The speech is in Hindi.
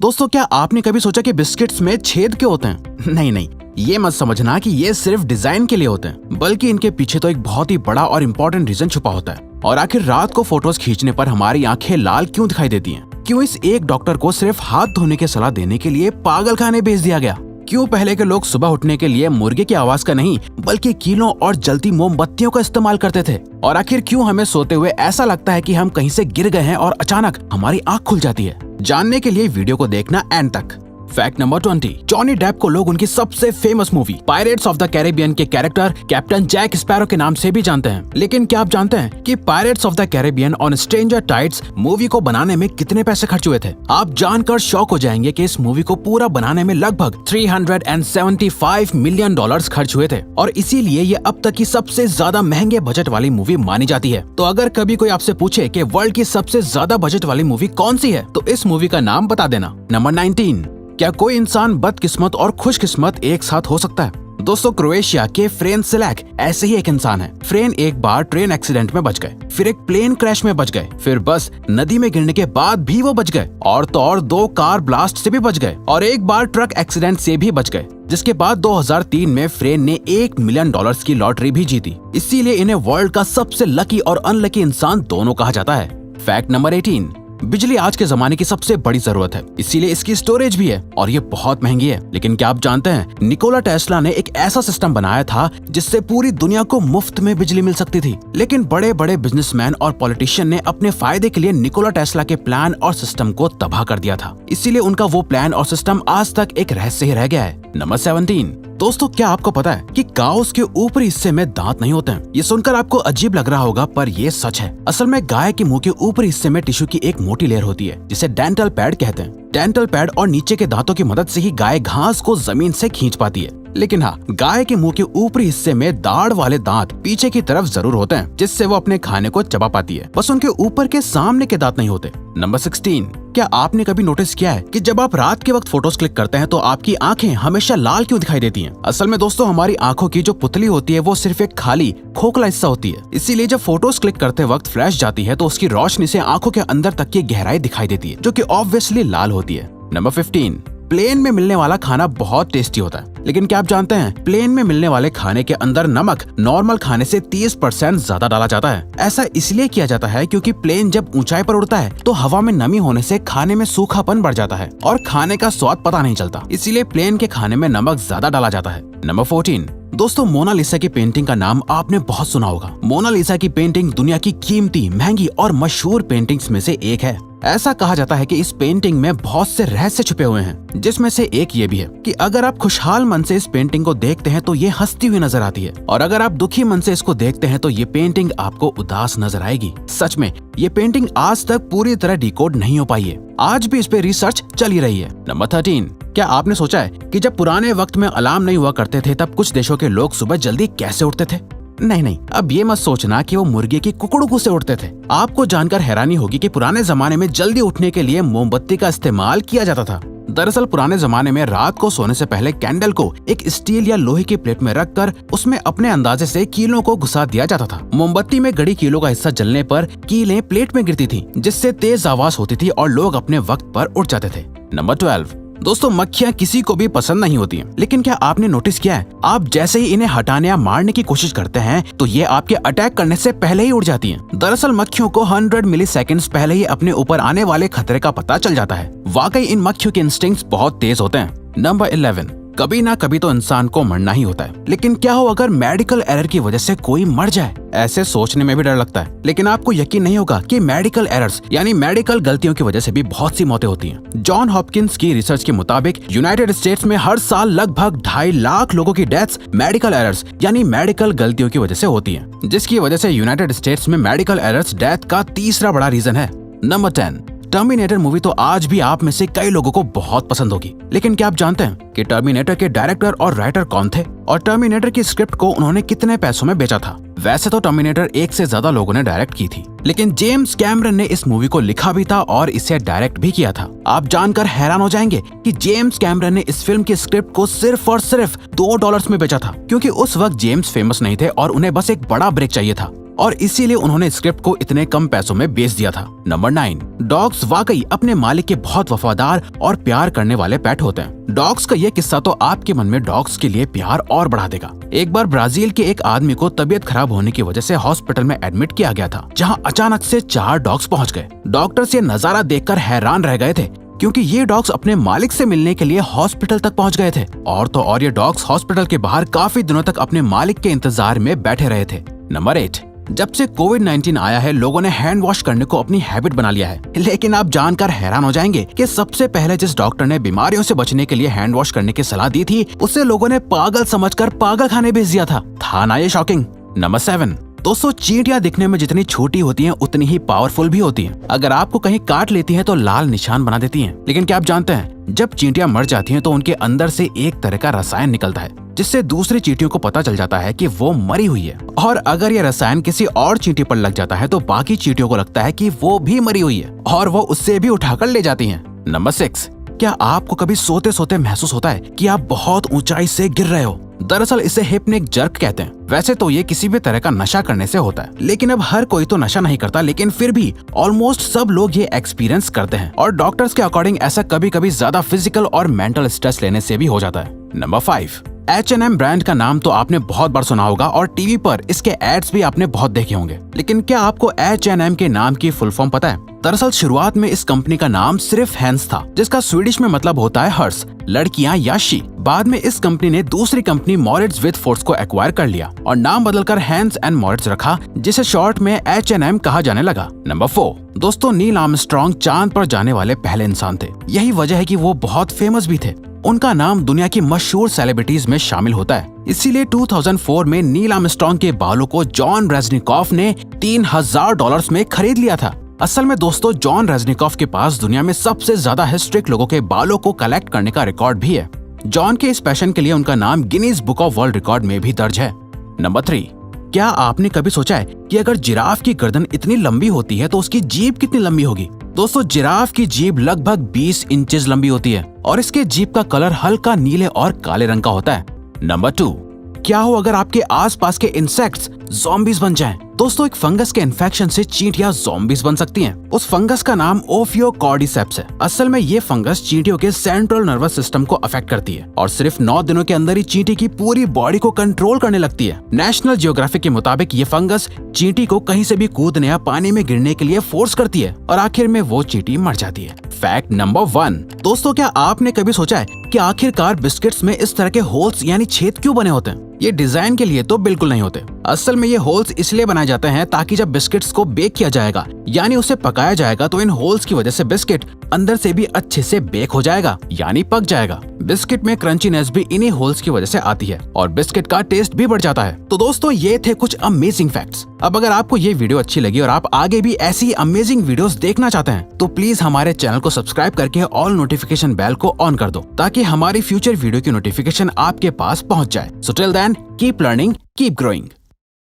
दोस्तों, क्या आपने कभी सोचा कि बिस्किट्स में छेद क्यों होते हैं? नहीं, ये मत समझना कि ये सिर्फ डिजाइन के लिए होते हैं, बल्कि इनके पीछे तो एक बहुत ही बड़ा और इम्पोर्टेंट रीजन छुपा होता है। और आखिर रात को फोटोज खींचने पर हमारी आंखें लाल क्यों दिखाई देती हैं? क्यों इस एक डॉक्टर को सिर्फ हाथ धोने की सलाह देने के लिए पागल खाने भेज दिया गया? क्यों पहले के लोग सुबह उठने के लिए मुर्गे की आवाज का नहीं बल्कि कीलों और जलती मोमबत्तियों का इस्तेमाल करते थे? और आखिर क्यों हमें सोते हुए ऐसा लगता है कि हम कहीं से गिर गए हैं और अचानक हमारी आंख खुल जाती है? जानने के लिए वीडियो को देखना एंड तक। Fact number 20। जॉनी डेप को लोग उनकी सबसे famous movie pirates of the Caribbean के कैरेक्टर कैप्टन जैक स्पैरो के नाम से भी जानते हैं। लेकिन क्या आप जानते हैं कि pirates of the Caribbean on stranger tides movie को बनाने में कितने पैसे खर्च हुए थे? आप जानकर शॉक हो जाएंगे कि इस मूवी को पूरा बनाने में लगभग $375 मिलियन खर्च हुए थे और इसीलिए ये अब तक की सबसे ज्यादा महंगे बजट वाली मूवी मानी जाती है। तो अगर कभी कोई आपसे पूछे कि वर्ल्ड की सबसे ज्यादा बजट वाली मूवी कौन सी है, तो इस मूवी का नाम बता देना। नंबर 19। क्या कोई इंसान बदकिस्मत और खुशकिस्मत एक साथ हो सकता है? दोस्तों, क्रोएशिया के फ्रेन सिलैक ऐसे ही एक इंसान है। फ्रेन एक बार ट्रेन एक्सीडेंट में बच गए, फिर एक प्लेन क्रैश में बच गए, फिर बस नदी में गिरने के बाद भी वो बच गए, और तो और 2 कार ब्लास्ट से भी बच गए, और एक बार ट्रक एक्सीडेंट से भी बच गए। जिसके बाद 2003 में फ्रेन ने $1 मिलियन की लॉटरी भी जीती। इसीलिए इन्हें वर्ल्ड का सबसे लकी और अनलकी इंसान दोनों कहा जाता है। Fact number 18। बिजली आज के जमाने की सबसे बड़ी जरूरत है, इसीलिए इसकी स्टोरेज भी है और ये बहुत महंगी है। लेकिन क्या आप जानते हैं, निकोला टेस्ला ने एक ऐसा सिस्टम बनाया था जिससे पूरी दुनिया को मुफ्त में बिजली मिल सकती थी। लेकिन बड़े बड़े बिजनेसमैन और पॉलिटिशियन ने अपने फायदे के लिए निकोला टेस्ला के प्लान और सिस्टम को तबाह कर दिया था। इसीलिए उनका वो प्लान और सिस्टम आज तक एक रहस्य ही रह गया है। नंबर 17। दोस्तों, क्या आपको पता है कि काउस के ऊपरी हिस्से में दांत नहीं होते हैं? ये सुनकर आपको अजीब लग रहा होगा, पर ये सच है। असल में गाय के मुंह के ऊपरी हिस्से में टिश्यू की एक मोटी लेयर होती है जिसे डेंटल पैड कहते हैं। डेंटल पैड और नीचे के दांतों की मदद से ही गाय घास को जमीन से खींच पाती है। लेकिन हाँ, गाय के मुंह के ऊपरी हिस्से में दाढ़ वाले दांत पीछे की तरफ जरूर होते हैं, जिससे वो अपने खाने को चबा पाती है। बस उनके ऊपर के सामने के दांत नहीं होते। नंबर 16। क्या आपने कभी नोटिस किया है कि जब आप रात के वक्त फोटोज क्लिक करते हैं तो आपकी आंखें हमेशा लाल क्यों दिखाई देती हैं? असल में दोस्तों, हमारी आंखों की जो पुतली होती है वो सिर्फ एक खाली खोखला हिस्सा होती है। इसीलिए जब फोटोज क्लिक करते वक्त फ्लैश जाती है तो उसकी रोशनी से आंखों के अंदर तक की गहराई दिखाई देती है, जो कि ऑब्वियसली लाल होती है। नंबर 15। प्लेन में मिलने वाला खाना बहुत टेस्टी होता है, लेकिन क्या आप जानते हैं प्लेन में मिलने वाले खाने के अंदर नमक नॉर्मल खाने से 30% ज्यादा डाला जाता है। ऐसा इसलिए किया जाता है क्योंकि प्लेन जब ऊंचाई पर उड़ता है तो हवा में नमी होने से खाने में सूखापन बढ़ जाता है और खाने का स्वाद पता नहीं चलता। इसीलिए प्लेन के खाने में नमक ज्यादा डाला जाता है। नंबर 14। दोस्तों, मोनालिसा की पेंटिंग का नाम आपने बहुत सुना होगा। मोनालिसा की पेंटिंग दुनिया की कीमती, महंगी और मशहूर पेंटिंग्स में से एक है। ऐसा कहा जाता है कि इस पेंटिंग में बहुत से रहस्य छुपे हुए हैं, जिसमें से एक ये भी है कि अगर आप खुशहाल मन से इस पेंटिंग को देखते हैं तो ये हंसती हुई नजर आती है, और अगर आप दुखी मन से इसको देखते हैं तो ये पेंटिंग आपको उदास नजर आएगी। सच में ये पेंटिंग आज तक पूरी तरह डिकोड नहीं हो पाई है। आज भी इस पे रिसर्च चली रही है। नंबर 13। क्या आपने सोचा है कि जब पुराने वक्त में अलार्म नहीं हुआ करते थे तब कुछ देशों के लोग सुबह जल्दी कैसे उठते थे? नहीं, अब ये मत सोचना कि वो मुर्गे की कुकड़ू से उठते थे। आपको जानकर हैरानी होगी कि पुराने जमाने में जल्दी उठने के लिए मोमबत्ती का इस्तेमाल किया जाता था। दरअसल पुराने जमाने में रात को सोने से पहले कैंडल को एक स्टील या लोहे की प्लेट में रखकर उसमें अपने अंदाजे से कीलों को घुसा दिया जाता था। मोमबत्ती में गड़ी कीलों का हिस्सा जलने पर कीलें प्लेट में गिरती थी, जिससे तेज आवाज होती थी और लोग अपने वक्त पर उठ जाते थे। नंबर 12। दोस्तों, मक्खियां किसी को भी पसंद नहीं होती हैं, लेकिन क्या आपने नोटिस किया है, आप जैसे ही इन्हें हटाने या मारने की कोशिश करते हैं तो ये आपके अटैक करने से पहले ही उड़ जाती हैं। दरअसल मक्खियों को 100 मिलीसेकंड्स पहले ही अपने ऊपर आने वाले खतरे का पता चल जाता है। वाकई इन मक्खियों के इंस्टिंक्ट्स बहुत तेज होते हैं। नंबर 11। कभी ना कभी तो इंसान को मरना ही होता है, लेकिन क्या हो अगर मेडिकल एरर की वजह से कोई मर जाए? ऐसे सोचने में भी डर लगता है, लेकिन आपको यकीन नहीं होगा कि मेडिकल एरर्स यानी मेडिकल गलतियों की वजह से भी बहुत सी मौतें होती हैं। जॉन हॉपकिंस की रिसर्च के मुताबिक यूनाइटेड स्टेट्स में हर साल लगभग 2.5 लाख लोगों की डेथ्स मेडिकल एरर्स यानी मेडिकल गलतियों की वजह से होती है, जिसकी वजह से यूनाइटेड स्टेट्स में मेडिकल एरर्स डेथ का तीसरा बड़ा रीजन है। नंबर 10। टर्मिनेटर मूवी तो आज भी आप में से कई लोगों को बहुत पसंद होगी, लेकिन क्या आप जानते हैं कि टर्मिनेटर के डायरेक्टर और राइटर कौन थे और टर्मिनेटर की स्क्रिप्ट को उन्होंने कितने पैसों में बेचा था? वैसे तो टर्मिनेटर 1 से ज्यादा लोगों ने डायरेक्ट की थी, लेकिन जेम्स कैमरन ने इस मूवी को लिखा भी था और इसे डायरेक्ट भी किया था। आप जानकर हैरान हो जाएंगे कि जेम्स कैमरन ने इस फिल्म की स्क्रिप्ट को सिर्फ और सिर्फ $2 में बेचा था, क्योंकि उस वक्त जेम्स फेमस नहीं थे और उन्हें बस एक बड़ा ब्रेक चाहिए था। और इसीलिए उन्होंने स्क्रिप्ट को इतने कम पैसों में बेच दिया था। नंबर 9, डॉग्स वाकई अपने मालिक के बहुत वफादार और प्यार करने वाले पेट होते हैं। डॉग्स का ये किस्सा तो आपके मन में डॉग्स के लिए प्यार और बढ़ा देगा। एक बार ब्राजील के एक आदमी को तबीयत खराब होने की वजह से हॉस्पिटल में एडमिट किया गया था, जहां अचानक से 4 डॉग्स पहुंच गए। डॉक्टर्स ये नजारा देखकर हैरान रह गए थे, क्योंकि ये डॉग्स अपने मालिक से मिलने के लिए हॉस्पिटल तक पहुंच गए थे। और तो और ये डॉग्स हॉस्पिटल के बाहर काफी दिनों तक अपने मालिक के इंतजार में बैठे रहे थे। नंबर 8, जब से कोविड-19 आया है, लोगों ने हैंड वॉश करने को अपनी हैबिट बना लिया है। लेकिन आप जानकर हैरान हो जाएंगे कि सबसे पहले जिस डॉक्टर ने बीमारियों से बचने के लिए हैंड वॉश करने की सलाह दी थी, उसे लोगों ने पागल समझकर पागल खाने भेज दिया था ना ये शॉकिंग। नंबर 7, दोस्तों चींटियां दिखने में जितनी छोटी होती हैं उतनी ही पावरफुल भी होती हैं। अगर आपको कहीं काट लेती हैं तो लाल निशान बना देती हैं। लेकिन क्या आप जानते हैं, जब चींटियां मर जाती हैं तो उनके अंदर से एक तरह का रसायन निकलता है, जिससे दूसरी चींटियों को पता चल जाता है कि वो मरी हुई है। और अगर ये रसायन किसी और चींटी पर लग जाता है तो बाकी चींटियों को लगता है कि वो भी मरी हुई है और वो उससे भी उठाकर ले जाती हैं। नंबर 6, क्या आपको कभी सोते सोते महसूस होता है कि आप बहुत ऊंचाई से गिर रहे हो? दरअसल इसे हिप्निक जर्क कहते हैं। वैसे तो ये किसी भी तरह का नशा करने से होता है, लेकिन अब हर कोई तो नशा नहीं करता, लेकिन फिर भी ऑलमोस्ट सब लोग ये एक्सपीरियंस करते हैं। और डॉक्टर्स के अकॉर्डिंग ऐसा कभी कभी ज्यादा फिजिकल और मेंटल स्ट्रेस लेने से भी हो जाता है। नंबर 5, H&M ब्रांड का नाम तो आपने बहुत बार सुना होगा और टीवी पर इसके एड्स भी आपने बहुत देखे होंगे। लेकिन क्या आपको H&M के नाम की फुल फॉर्म पता है? दरअसल शुरुआत में इस कंपनी का नाम सिर्फ हैंस था, जिसका स्वीडिश में मतलब होता है हर्स, लड़कियां या शी। बाद में इस कंपनी ने दूसरी कंपनी मॉरिट्स विद फोर्स को एक्वायर कर लिया और नाम बदलकर हैंस एंड मॉरिट्स रखा, जिसे शॉर्ट में H&M कहा जाने लगा। नंबर 4, दोस्तों नील आर्मस्ट्रॉन्ग चांद पर जाने वाले पहले इंसान थे। यही वजह है कि वो बहुत फेमस भी थे। उनका नाम दुनिया की मशहूर सेलिब्रिटीज में शामिल होता है। इसीलिए 2004 में नील आर्मस्ट्रॉन्ग के बालों को जॉन रेज़निकॉफ ने $3000 में खरीद लिया था। असल में दोस्तों जॉन रेज़निकॉफ के पास दुनिया में सबसे ज्यादा हिस्ट्रिक लोगों के बालों को कलेक्ट करने का रिकॉर्ड भी है। जॉन के इस पैशन के लिए उनका नाम Guinness book of world record में भी दर्ज है। नंबर 3, क्या आपने कभी सोचा है कि अगर जिराफ की गर्दन इतनी लंबी होती है तो उसकी जीभ कितनी लंबी होगी? दोस्तों जिराफ की जीभ लगभग 20 इंचेस लंबी होती है और इसके जीभ का कलर हल्का नीले और काले रंग का होता है। नंबर 2, क्या हो अगर आपके आसपास के इंसेक्ट्स ज़ॉम्बीज बन जाएं? दोस्तों एक फंगस के इन्फेक्शन से चींटियां ज़ॉम्बीज बन सकती हैं। उस फंगस का नाम ओफियोकॉर्डिसेप्स है। असल में ये फंगस चींटियों के सेंट्रल नर्वस सिस्टम को अफेक्ट करती है और सिर्फ 9 दिनों के अंदर ही चींटी की पूरी बॉडी को कंट्रोल करने लगती है। नेशनल जियोग्राफिक के मुताबिक ये फंगस चींटी को कहीं से भी कूदने या पानी में गिरने के लिए फोर्स करती है और आखिर में वो चींटी मर जाती है। फैक्ट नंबर 1, दोस्तों क्या आपने कभी सोचा है कि आखिरकार बिस्किट्स में इस तरह के होल्स यानी छेद क्यों बने होते हैं? ये डिजाइन के लिए तो बिल्कुल नहीं होते। असल में ये होल्स इसलिए बनाए जाते हैं ताकि जब बिस्किट्स को बेक किया जाएगा यानी उसे पकाया जाएगा तो इन होल्स की वजह से बिस्किट अंदर से भी अच्छे से बेक हो जाएगा यानी पक जाएगा। बिस्किट में क्रंचीनेस भी इन्हीं होल्स की वजह से आती है और बिस्किट का टेस्ट भी बढ़ जाता है। तो दोस्तों ये थे कुछ अमेजिंग फैक्ट्स। अब अगर आपको ये वीडियो अच्छी लगी और आप आगे भी ऐसी अमेजिंग वीडियोस देखना चाहते हैं तो प्लीज हमारे चैनल को सब्सक्राइब करके ऑल नोटिफिकेशन बेल को ऑन कर दो ताकि हमारी फ्यूचर वीडियो की नोटिफिकेशन आपके पास पहुंच जाए। So till then keep learning, keep growing.